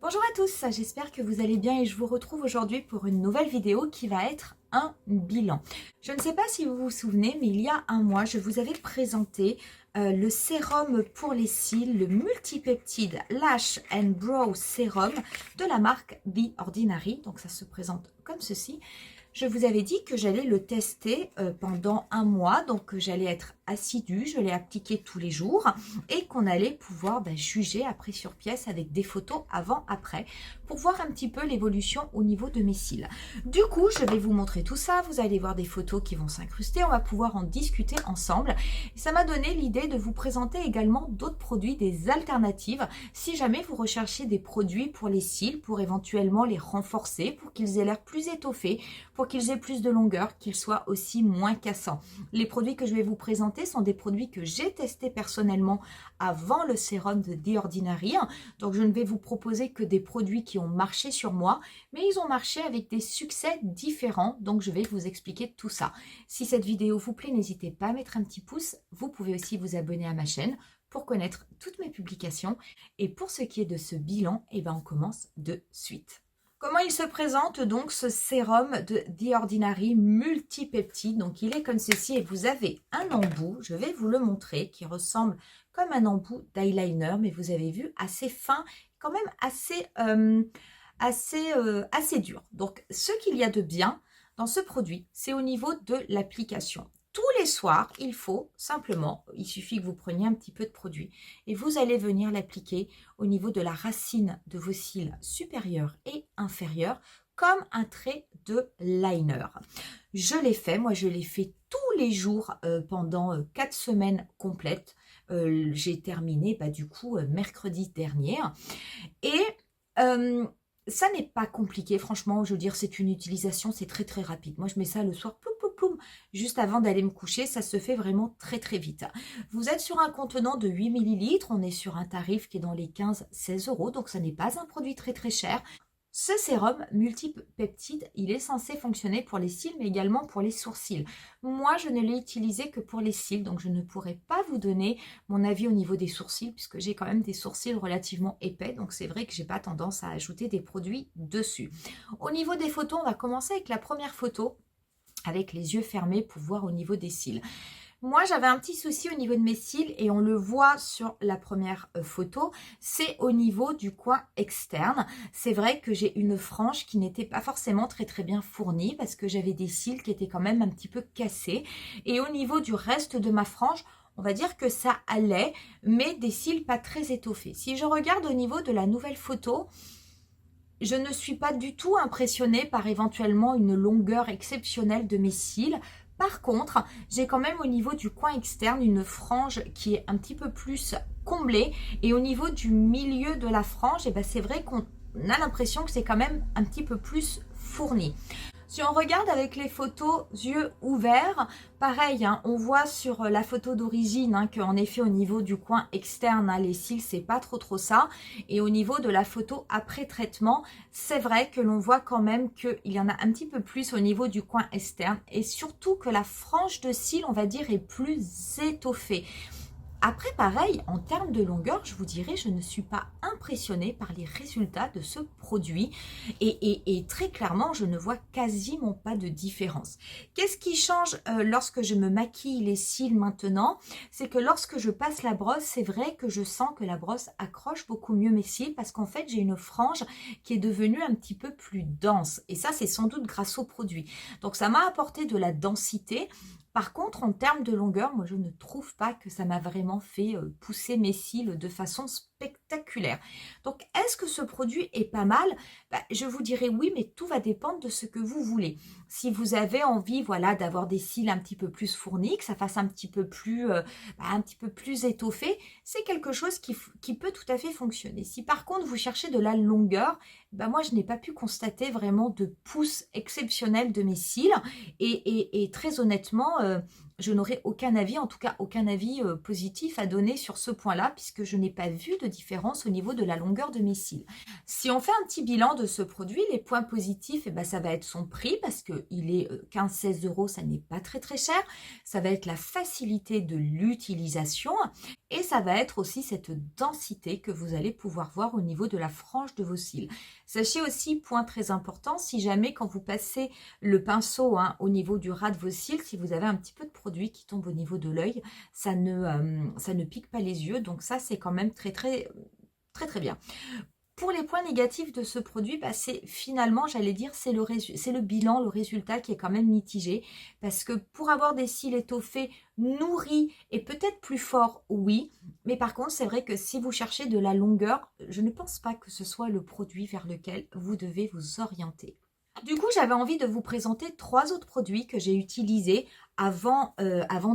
Bonjour à tous, j'espère que vous allez bien et je vous retrouve aujourd'hui pour une nouvelle vidéo qui va être un bilan. Je ne sais pas si vous vous souvenez, mais il y a un mois, je vous avais présenté le sérum pour les cils, le multipeptide Lash and Brow Serum de la marque The Ordinary. Donc ça se présente comme ceci. Je vous avais dit que j'allais le tester pendant un mois, donc que j'allais être assidue, je l'ai appliqué tous les jours et qu'on allait pouvoir juger après sur pièce avec des photos avant-après pour voir un petit peu l'évolution au niveau de mes cils. Du coup, je vais vous montrer tout ça, vous allez voir des photos qui vont s'incruster, on va pouvoir en discuter ensemble. Et ça m'a donné l'idée de vous présenter également d'autres produits, des alternatives, si jamais vous recherchez des produits pour les cils, pour éventuellement les renforcer, pour qu'ils aient l'air plus étoffés, pour qu'ils aient plus de longueur, qu'ils soient aussi moins cassants. Les produits que je vais vous présenter sont des produits que j'ai testés personnellement avant le sérum de The Ordinary. Donc je ne vais vous proposer que des produits qui ont marché sur moi, mais ils ont marché avec des succès différents. Donc je vais vous expliquer tout ça. Si cette vidéo vous plaît, n'hésitez pas à mettre un petit pouce. Vous pouvez aussi vous abonner à ma chaîne pour connaître toutes mes publications. Et pour ce qui est de ce bilan, on commence de suite. Comment il se présente donc ce sérum de The Ordinary multipeptide? Donc il est comme ceci et vous avez un embout, je vais vous le montrer, qui ressemble comme un embout d'eyeliner, mais vous avez vu assez fin, quand même assez dur. Donc ce qu'il y a de bien dans ce produit, c'est au niveau de l'application. Tous les soirs, il suffit que vous preniez un petit peu de produit et vous allez venir l'appliquer au niveau de la racine de vos cils supérieurs et inférieurs comme un trait de liner. Je l'ai fait, moi je l'ai fait tous les jours pendant 4 semaines complètes. J'ai terminé du coup mercredi dernier et ça n'est pas compliqué, franchement, je veux dire, c'est une utilisation, c'est très très rapide. Moi, je mets ça le soir, ploum, ploum, ploum, juste avant d'aller me coucher, ça se fait vraiment très très vite. Vous êtes sur un contenant de 8 millilitres, on est sur un tarif qui est dans les 15-16 euros, donc ça n'est pas un produit très très cher. Ce sérum multipeptide, il est censé fonctionner pour les cils, mais également pour les sourcils. Moi, je ne l'ai utilisé que pour les cils, donc je ne pourrais pas vous donner mon avis au niveau des sourcils, puisque j'ai quand même des sourcils relativement épais, donc c'est vrai que j'ai pas tendance à ajouter des produits dessus. Au niveau des photos, on va commencer avec la première photo, avec les yeux fermés pour voir au niveau des cils. Moi, j'avais un petit souci au niveau de mes cils et on le voit sur la première photo, c'est au niveau du coin externe. C'est vrai que j'ai une frange qui n'était pas forcément très très bien fournie parce que j'avais des cils qui étaient quand même un petit peu cassés. Et au niveau du reste de ma frange, on va dire que ça allait, mais des cils pas très étoffés. Si je regarde au niveau de la nouvelle photo, je ne suis pas du tout impressionnée par éventuellement une longueur exceptionnelle de mes cils. Par contre, j'ai quand même au niveau du coin externe une frange qui est un petit peu plus comblée. Et au niveau du milieu de la frange, c'est vrai qu'on a l'impression que c'est quand même un petit peu plus fourni. Si on regarde avec les photos yeux ouverts, pareil, on voit sur la photo d'origine qu'en effet au niveau du coin externe, les cils, c'est pas trop ça. Et au niveau de la photo après traitement, c'est vrai que l'on voit quand même qu'il y en a un petit peu plus au niveau du coin externe. Et surtout que la frange de cils, on va dire, est plus étoffée. Après, pareil, en termes de longueur, je vous dirais, je ne suis pas impressionnée par les résultats de ce produit. Et très clairement, je ne vois quasiment pas de différence. Qu'est-ce qui change lorsque je me maquille les cils maintenant? C'est que lorsque je passe la brosse, c'est vrai que je sens que la brosse accroche beaucoup mieux mes cils parce qu'en fait, j'ai une frange qui est devenue un petit peu plus dense. Et ça, c'est sans doute grâce au produit. Donc, ça m'a apporté de la densité. Par contre, en termes de longueur, moi, je ne trouve pas que ça m'a vraiment fait pousser mes cils de façon spectaculaire. Donc, est-ce que ce produit est pas mal? Je vous dirais oui, mais tout va dépendre de ce que vous voulez. Si vous avez envie, voilà, d'avoir des cils un petit peu plus fournis, que ça fasse un petit peu plus étoffé, c'est quelque chose qui peut tout à fait fonctionner. Si par contre, vous cherchez de la longueur, moi, je n'ai pas pu constater vraiment de pousse exceptionnelle de mes cils. Et très honnêtement, je n'aurai aucun avis, en tout cas aucun avis positif à donner sur ce point-là, puisque je n'ai pas vu de différence au niveau de la longueur de mes cils. Si on fait un petit bilan de ce produit, les points positifs, eh ben, ça va être son prix, parce qu'il est 15-16 €, ça n'est pas très très cher. Ça va être la facilité de l'utilisation, et ça va être aussi cette densité que vous allez pouvoir voir au niveau de la frange de vos cils. Sachez aussi, point très important, si jamais quand vous passez le pinceau au niveau du ras de vos cils, si vous avez un petit peu de produit qui tombe au niveau de l'œil, ça ne pique pas les yeux. Donc ça, c'est quand même très très bien. Pour les points négatifs de ce produit, bah c'est finalement, j'allais dire, c'est le bilan, le résultat qui est quand même mitigé. Parce que pour avoir des cils étoffés, nourris et peut-être plus forts, oui. Mais par contre, c'est vrai que si vous cherchez de la longueur, je ne pense pas que ce soit le produit vers lequel vous devez vous orienter. Du coup, j'avais envie de vous présenter 3 autres produits que j'ai utilisés avant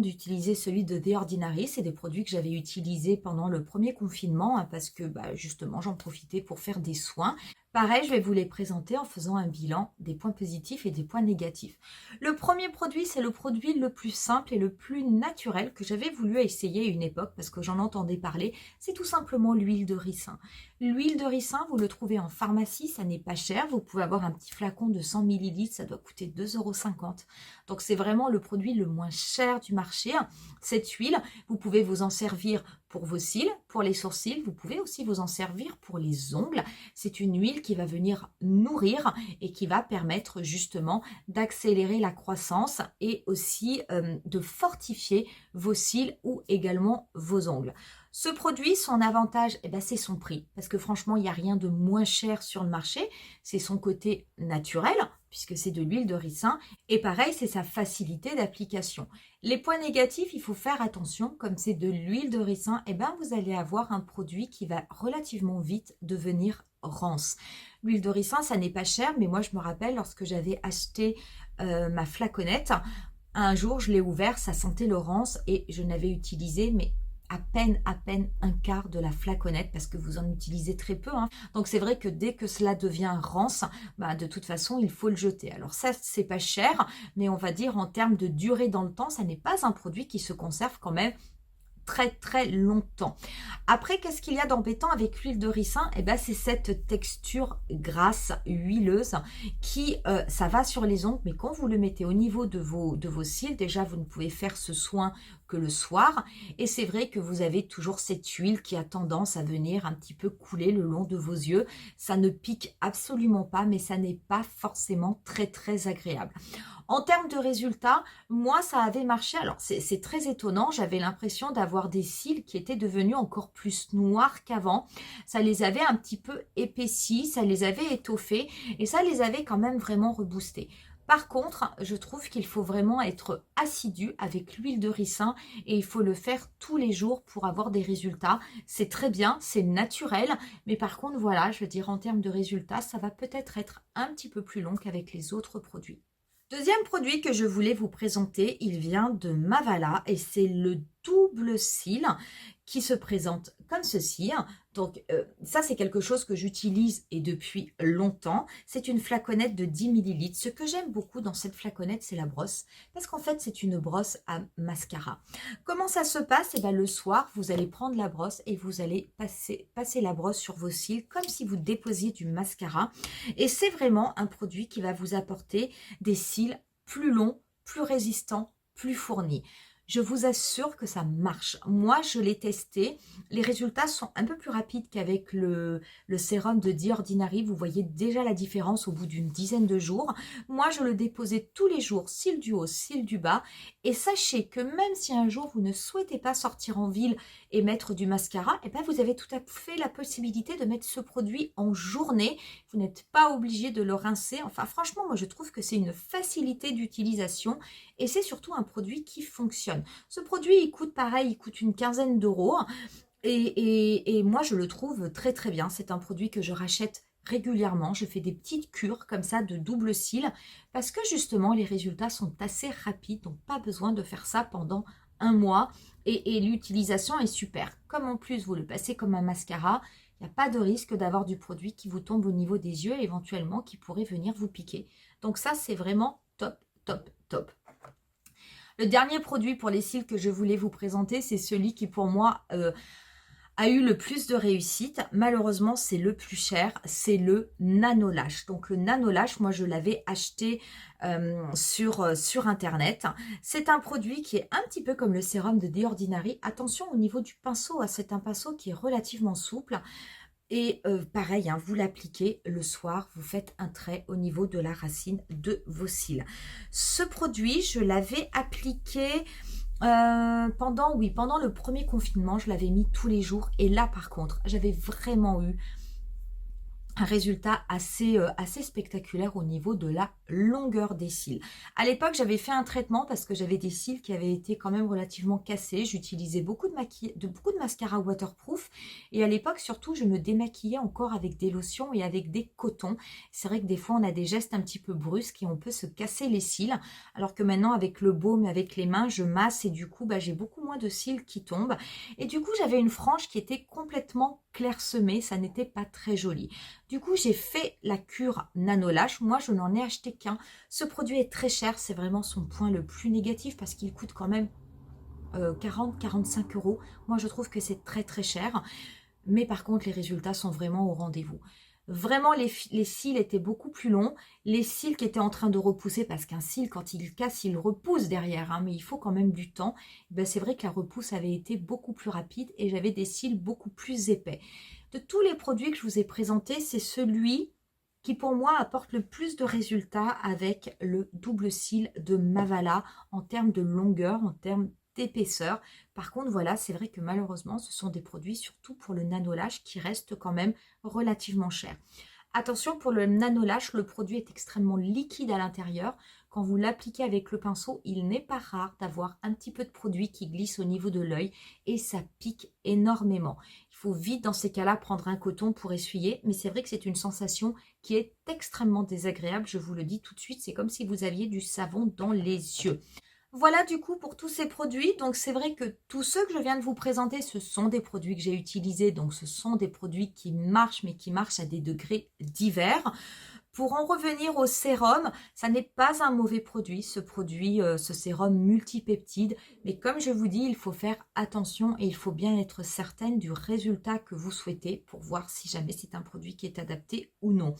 d'utiliser celui de The Ordinary. C'est des produits que j'avais utilisés pendant le premier confinement parce que justement, j'en profitais pour faire des soins. Pareil, je vais vous les présenter en faisant un bilan des points positifs et des points négatifs. Le premier produit, c'est le produit le plus simple et le plus naturel que j'avais voulu essayer à une époque parce que j'en entendais parler. C'est tout simplement l'huile de ricin. L'huile de ricin, vous le trouvez en pharmacie, ça n'est pas cher. Vous pouvez avoir un petit flacon de 100 ml, ça doit coûter 2,50 €. Donc c'est vraiment le produit le moins cher du marché. Cette huile, vous pouvez vous en servir pour vos cils, pour les sourcils. Vous pouvez aussi vous en servir pour les ongles. C'est une huile qui va venir nourrir et qui va permettre justement d'accélérer la croissance et aussi de fortifier vos cils ou également vos ongles. Ce produit, son avantage, c'est son prix. Parce que franchement, il n'y a rien de moins cher sur le marché. C'est son côté naturel, puisque c'est de l'huile de ricin. Et pareil, c'est sa facilité d'application. Les points négatifs, il faut faire attention. Comme c'est de l'huile de ricin, vous allez avoir un produit qui va relativement vite devenir rance. L'huile de ricin, ça n'est pas cher, mais moi, je me rappelle lorsque j'avais acheté ma flaconnette, un jour, je l'ai ouvert, ça sentait le rance et je n'avais utilisé, mais à peine un quart de la flaconnette parce que vous en utilisez très peu. Donc c'est vrai que dès que cela devient rance, de toute façon, il faut le jeter. Alors ça, c'est pas cher, mais on va dire en termes de durée dans le temps, ça n'est pas un produit qui se conserve quand même très longtemps. Après, qu'est-ce qu'il y a d'embêtant avec l'huile de ricin? C'est cette texture grasse, huileuse, qui, ça va sur les ongles, mais quand vous le mettez au niveau de vos cils, déjà, vous ne pouvez faire ce soin que le soir, et c'est vrai que vous avez toujours cette huile qui a tendance à venir un petit peu couler le long de vos yeux. Ça ne pique absolument pas, mais ça n'est pas forcément très agréable. En termes de résultats, moi, ça avait marché. Alors, c'est très étonnant. J'avais l'impression d'avoir des cils qui étaient devenus encore plus noirs qu'avant. Ça les avait un petit peu épaissis, ça les avait étoffés et ça les avait quand même vraiment reboostés. Par contre, je trouve qu'il faut vraiment être assidu avec l'huile de ricin et il faut le faire tous les jours pour avoir des résultats. C'est très bien, c'est naturel, mais par contre, voilà, je veux dire, en termes de résultats, ça va peut-être être un petit peu plus long qu'avec les autres produits. Deuxième produit que je voulais vous présenter, il vient de Mavala et c'est le double cil qui se présente comme ceci. Donc ça, c'est quelque chose que j'utilise et depuis longtemps. C'est une flaconnette de 10 ml. Ce que j'aime beaucoup dans cette flaconnette, c'est la brosse. Parce qu'en fait, c'est une brosse à mascara. Comment ça se passe? Le soir, vous allez prendre la brosse et vous allez passer la brosse sur vos cils comme si vous déposiez du mascara. Et c'est vraiment un produit qui va vous apporter des cils plus longs, plus résistants, plus fournis. Je vous assure que ça marche. Moi, je l'ai testé. Les résultats sont un peu plus rapides qu'avec le sérum de The Ordinary. Vous voyez déjà la différence au bout d'une dizaine de jours. Moi, je le déposais tous les jours, cils du haut, cils du bas. Et sachez que même si un jour, vous ne souhaitez pas sortir en ville et mettre du mascara, vous avez tout à fait la possibilité de mettre ce produit en journée. Vous n'êtes pas obligé de le rincer. Enfin, franchement, moi, je trouve que c'est une facilité d'utilisation et c'est surtout un produit qui fonctionne. Ce produit, il coûte pareil, il coûte une quinzaine d'euros et moi, je le trouve très bien. C'est un produit que je rachète régulièrement. Je fais des petites cures comme ça de double cils parce que justement, les résultats sont assez rapides. Donc, pas besoin de faire ça pendant un mois et l'utilisation est super. Comme en plus, vous le passez comme un mascara, il n'y a pas de risque d'avoir du produit qui vous tombe au niveau des yeux et éventuellement qui pourrait venir vous piquer. Donc ça, c'est vraiment top. Le dernier produit pour les cils que je voulais vous présenter, c'est celui qui pour moi a eu le plus de réussite. Malheureusement, c'est le plus cher, c'est le Nano Lash. Donc le Nano Lash, moi je l'avais acheté sur internet. C'est un produit qui est un petit peu comme le sérum de The Ordinary. Attention au niveau du pinceau, c'est un pinceau qui est relativement souple. Et pareil, vous l'appliquez le soir, vous faites un trait au niveau de la racine de vos cils. Ce produit, je l'avais appliqué pendant le premier confinement. Je l'avais mis tous les jours. Et là, par contre, j'avais vraiment eu un résultat assez spectaculaire au niveau de la longueur des cils. À l'époque, j'avais fait un traitement parce que j'avais des cils qui avaient été quand même relativement cassés. J'utilisais beaucoup de mascara waterproof. Et à l'époque, surtout, je me démaquillais encore avec des lotions et avec des cotons. C'est vrai que des fois, on a des gestes un petit peu brusques et on peut se casser les cils. Alors que maintenant, avec le baume, avec les mains, je masse et du coup, j'ai beaucoup moins de cils qui tombent. Et du coup, j'avais une frange qui était complètement clairsemée. Ça n'était pas très joli. Du coup, j'ai fait la cure Nano Lash. Moi, je n'en ai acheté qu'un. Ce produit est très cher. C'est vraiment son point le plus négatif parce qu'il coûte quand même 40-45 €. Moi, je trouve que c'est très très cher. Mais par contre, les résultats sont vraiment au rendez-vous. Vraiment, les cils étaient beaucoup plus longs. Les cils qui étaient en train de repousser, parce qu'un cil, quand il casse, il repousse derrière. Mais il faut quand même du temps. C'est vrai que la repousse avait été beaucoup plus rapide et j'avais des cils beaucoup plus épais. De tous les produits que je vous ai présentés, c'est celui qui pour moi apporte le plus de résultats avec le double cil de Mavala en termes de longueur, en termes d'épaisseur. Par contre, voilà, c'est vrai que malheureusement, ce sont des produits, surtout pour le Nano Lash, qui restent quand même relativement chers. Attention, pour le Nano Lash, le produit est extrêmement liquide à l'intérieur. Quand vous l'appliquez avec le pinceau, il n'est pas rare d'avoir un petit peu de produit qui glisse au niveau de l'œil et ça pique énormément. Il faut vite dans ces cas-là prendre un coton pour essuyer, mais c'est vrai que c'est une sensation qui est extrêmement désagréable, je vous le dis tout de suite, c'est comme si vous aviez du savon dans les yeux. Voilà du coup pour tous ces produits. Donc c'est vrai que tous ceux que je viens de vous présenter, ce sont des produits que j'ai utilisés. Donc ce sont des produits qui marchent, mais qui marchent à des degrés divers. Pour en revenir au sérum, ça n'est pas un mauvais produit, ce sérum multipeptide. Mais comme je vous dis, il faut faire attention et il faut bien être certaine du résultat que vous souhaitez pour voir si jamais c'est un produit qui est adapté ou non.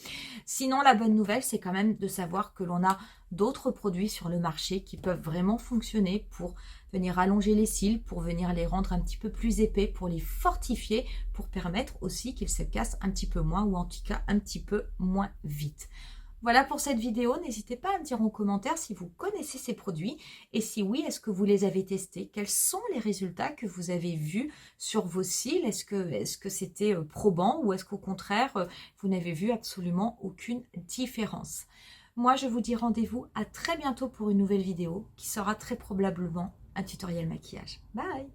Sinon, la bonne nouvelle, c'est quand même de savoir que l'on a d'autres produits sur le marché qui peuvent vraiment fonctionner pour venir allonger les cils, pour venir les rendre un petit peu plus épais, pour les fortifier, pour permettre aussi qu'ils se cassent un petit peu moins ou en tout cas un petit peu moins vite. Voilà pour cette vidéo, n'hésitez pas à me dire en commentaire si vous connaissez ces produits et si oui, est-ce que vous les avez testés? Quels sont les résultats que vous avez vus sur vos cils? Est-ce que c'était probant ou est-ce qu'au contraire, vous n'avez vu absolument aucune différence? Moi, je vous dis rendez-vous à très bientôt pour une nouvelle vidéo qui sera très probablement un tutoriel maquillage. Bye!